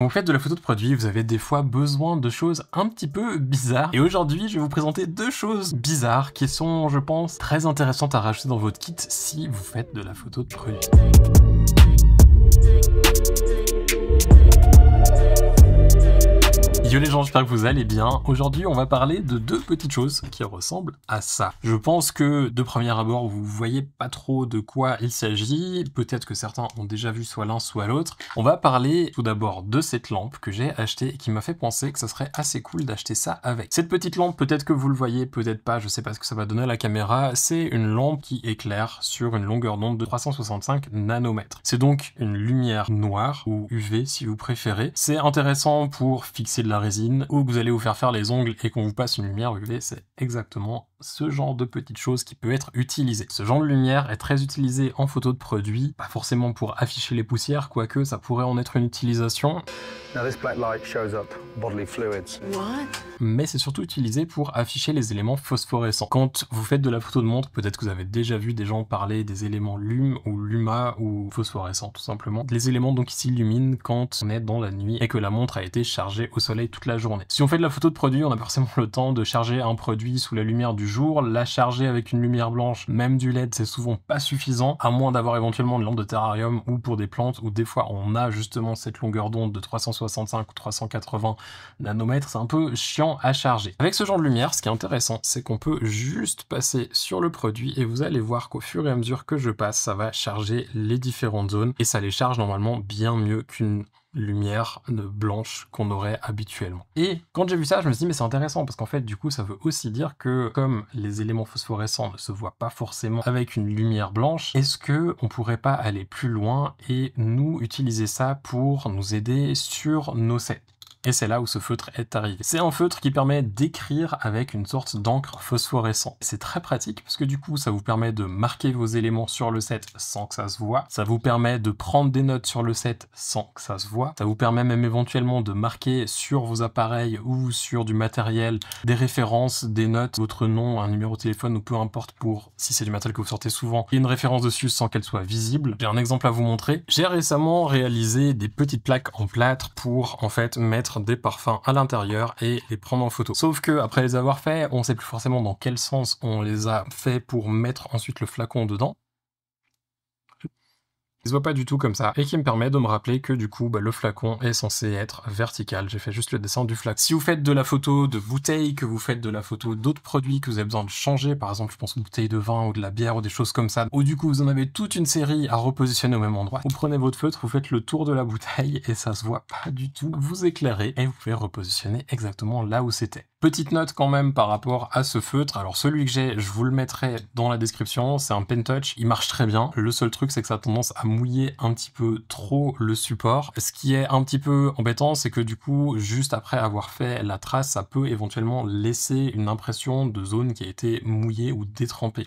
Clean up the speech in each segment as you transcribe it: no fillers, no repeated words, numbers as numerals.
Quand vous faites de la photo de produit, vous avez des fois besoin de choses un petit peu bizarres. Et aujourd'hui, je vais vous présenter deux choses bizarres qui sont, je pense, très intéressantes à rajouter dans votre kit si vous faites de la photo de produit. Yo les gens, j'espère que vous allez bien. Aujourd'hui, on va parler de deux petites choses qui ressemblent à ça. Je pense que de premier abord, vous voyez pas trop de quoi il s'agit. Peut-être que certains ont déjà vu soit l'un soit l'autre. On va parler tout d'abord de cette lampe que j'ai achetée et qui m'a fait penser que ça serait assez cool d'acheter ça avec. Cette petite lampe, peut-être que vous le voyez, peut-être pas, je sais pas ce que ça va donner à la caméra. C'est une lampe qui éclaire sur une longueur d'onde de 365 nanomètres. C'est donc une lumière noire ou UV si vous préférez. C'est intéressant pour fixer de la résine ou que vous allez vous faire les ongles et qu'on vous passe une lumière UV, c'est exactement ce genre de petite chose qui peut être utilisé. Ce genre de lumière est très utilisé en photo de produit, pas forcément pour afficher les poussières, quoique ça pourrait en être une utilisation. Now this black light shows up bodily fluids. What? Mais c'est surtout utilisé pour afficher les éléments phosphorescents. Quand vous faites de la photo de montre, peut-être que vous avez déjà vu des gens parler des éléments LUM ou LUMA ou phosphorescents tout simplement. Les éléments donc qui s'illuminent quand on est dans la nuit et que la montre a été chargée au soleil toute la journée. Si on fait de la photo de produit, on a forcément le temps de charger un produit sous la lumière du jour, la charger avec une lumière blanche, même du LED, c'est souvent pas suffisant, à moins d'avoir éventuellement une lampe de terrarium ou pour des plantes où des fois on a justement cette longueur d'onde de 365 ou 380 nanomètres, c'est un peu chiant à charger. Avec ce genre de lumière, ce qui est intéressant, c'est qu'on peut juste passer sur le produit et vous allez voir qu'au fur et à mesure que je passe, ça va charger les différentes zones et ça les charge normalement bien mieux qu'une lumière blanche qu'on aurait habituellement. Et quand j'ai vu ça, je me suis dit mais c'est intéressant parce qu'en fait du coup ça veut aussi dire que comme les éléments phosphorescents ne se voient pas forcément avec une lumière blanche, est-ce que on pourrait pas aller plus loin et nous utiliser ça pour nous aider sur nos sets? Et c'est là où ce feutre est arrivé. C'est un feutre qui permet d'écrire avec une sorte d'encre phosphorescente. C'est très pratique parce que du coup, ça vous permet de marquer vos éléments sur le set sans que ça se voit. Ça vous permet de prendre des notes sur le set sans que ça se voit. Ça vous permet même éventuellement de marquer sur vos appareils ou sur du matériel des références, des notes, votre nom, un numéro de téléphone ou peu importe pour, si c'est du matériel que vous sortez souvent, il y a une référence dessus sans qu'elle soit visible. J'ai un exemple à vous montrer. J'ai récemment réalisé des petites plaques en plâtre pour en fait mettre des parfums à l'intérieur et les prendre en photo. Sauf que après les avoir faits, on sait plus forcément dans quel sens on les a fait pour mettre ensuite le flacon dedans. Il se voit pas du tout comme ça, et qui me permet de me rappeler que du coup, le flacon est censé être vertical. J'ai fait juste le dessin du flacon. Si vous faites de la photo de bouteilles, que vous faites de la photo d'autres produits, que vous avez besoin de changer, par exemple, je pense aux bouteilles de vin ou de la bière ou des choses comme ça, ou du coup, vous en avez toute une série à repositionner au même endroit, vous prenez votre feutre, vous faites le tour de la bouteille, et ça se voit pas du tout, vous éclairez, et vous pouvez repositionner exactement là où c'était. Petite note quand même par rapport à ce feutre, alors celui que j'ai, je vous le mettrai dans la description, c'est un Pentouch, il marche très bien. Le seul truc c'est que ça a tendance à mouiller un petit peu trop le support. Ce qui est un petit peu embêtant, c'est que du coup, juste après avoir fait la trace, ça peut éventuellement laisser une impression de zone qui a été mouillée ou détrempée.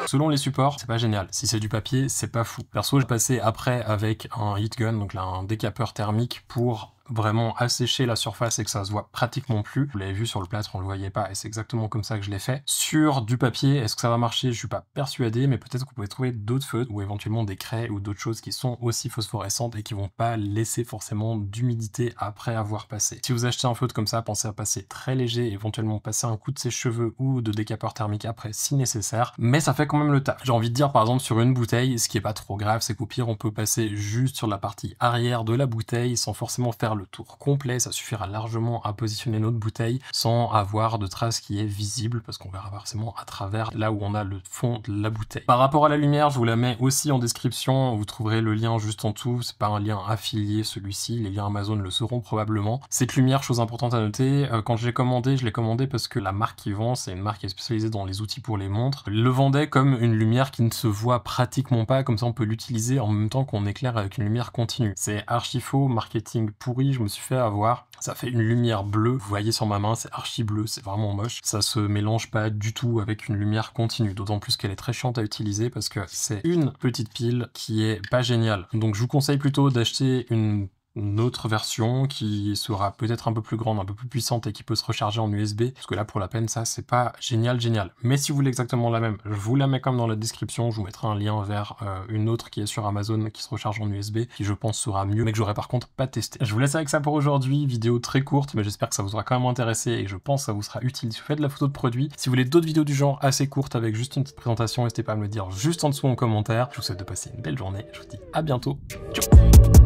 Selon les supports, c'est pas génial. Si c'est du papier, c'est pas fou. Perso, j'ai passé après avec un heat gun, donc là un décapeur thermique pour vraiment assécher la surface et que ça se voit pratiquement plus. Vous l'avez vu sur le plâtre, on le voyait pas et c'est exactement comme ça que je l'ai fait. Sur du papier, est-ce que ça va marcher? Je suis pas persuadé, mais peut-être que vous pouvez trouver d'autres feutres ou éventuellement des craies ou d'autres choses qui sont aussi phosphorescentes et qui vont pas laisser forcément d'humidité après avoir passé. Si vous achetez un feutre comme ça, pensez à passer très léger, éventuellement passer un coup de sèche-cheveux ou de décapeur thermique après si nécessaire, mais ça fait quand même le taf. J'ai envie de dire par exemple sur une bouteille, ce qui est pas trop grave, c'est qu'au pire on peut passer juste sur la partie arrière de la bouteille sans forcément faire le tour complet, ça suffira largement à positionner notre bouteille sans avoir de trace qui est visible parce qu'on verra forcément à travers là où on a le fond de la bouteille. Par rapport à la lumière, je vous la mets aussi en description, vous trouverez le lien juste en dessous, c'est pas un lien affilié celui-ci, les liens Amazon le seront probablement. Cette lumière, chose importante à noter, quand je l'ai commandé parce que la marque qui vend, c'est une marque qui est spécialisée dans les outils pour les montres, le vendait comme une lumière qui ne se voit pratiquement pas, comme ça on peut l'utiliser en même temps qu'on éclaire avec une lumière continue. C'est archi faux, marketing pourri, je me suis fait avoir. Ça fait une lumière bleue, vous voyez sur ma main, c'est archi bleu, c'est vraiment moche. Ça se mélange pas du tout avec une lumière continue, d'autant plus qu'elle est très chiante à utiliser parce que c'est une petite pile qui est pas géniale. Donc je vous conseille plutôt d'acheter une une autre version qui sera peut-être un peu plus grande, un peu plus puissante et qui peut se recharger en USB, parce que là pour la peine ça c'est pas génial. Mais si vous voulez exactement la même, je vous la mets comme dans la description, je vous mettrai un lien vers une autre qui est sur Amazon qui se recharge en USB, qui je pense sera mieux, mais que j'aurais par contre pas testé. Je vous laisse avec ça pour aujourd'hui, vidéo très courte, mais j'espère que ça vous aura quand même intéressé et je pense que ça vous sera utile si vous faites de la photo de produit. Si vous voulez d'autres vidéos du genre assez courtes avec juste une petite présentation, n'hésitez pas à me le dire juste en dessous en commentaire. Je vous souhaite de passer une belle journée, je vous dis à bientôt, ciao.